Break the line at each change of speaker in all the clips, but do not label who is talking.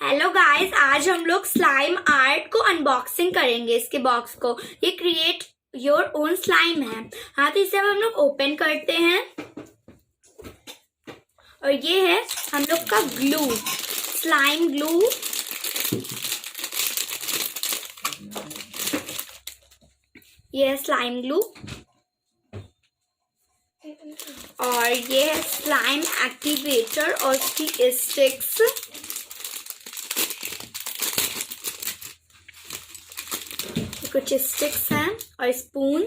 Hello guys, आज हम लोग स्लाइम आर्ट को अनबॉक्सिंग करेंगे। इसके बॉक्स को, ये क्रिएट योर ओन स्लाइम है। हाँ, तो इसे अब हम लोग ओपन करते हैं और ये है हम लोग का ग्लू, स्लाइम ग्लू। ये है स्लाइम ग्लू और ये है स्लाइम एक्टिवेटर और उसकी स्टिक्स। कुछ स्टिक्स हैं और स्पून।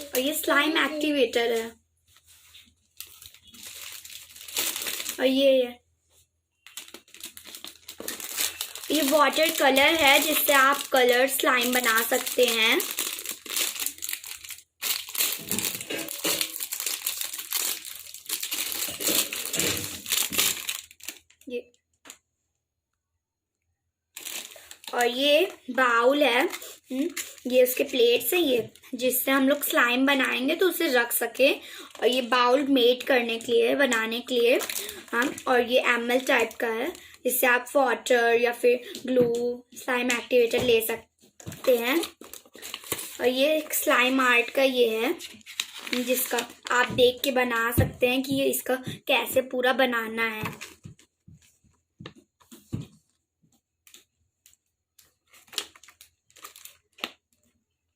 और ये स्लाइम एक्टिवेटर है और ये वाटर कलर है जिससे आप कलर स्लाइम बना सकते हैं। ये और ये बाउल है, ये उसके प्लेट्स है, ये जिससे हम लोग स्लाइम बनाएंगे तो उसे रख सके। और ये बाउल मेड करने के लिए, बनाने के लिए। हाँ, और ये एमएल टाइप का है जिससे आप वाटर या फिर ग्लू, स्लाइम एक्टिवेटर ले सकते हैं। और ये एक स्लाइम आर्ट का ये है जिसका आप देख के बना सकते हैं कि ये इसका कैसे पूरा बनाना है।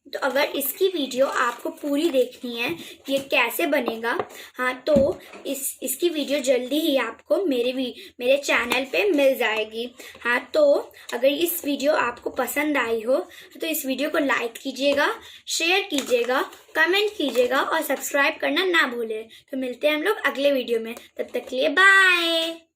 तो अगर इसकी वीडियो आपको पूरी देखनी है ये कैसे बनेगा, हाँ, तो इसकी वीडियो जल्दी ही आपको मेरे चैनल पे मिल जाएगी। हाँ, तो अगर इस वीडियो आपको पसंद आई हो तो इस वीडियो को लाइक कीजिएगा, शेयर कीजिएगा, कमेंट कीजिएगा और सब्सक्राइब करना ना भूलें। तो मिलते हैं हम लोग अगले वीडियो में, तब तक के लिए बाय।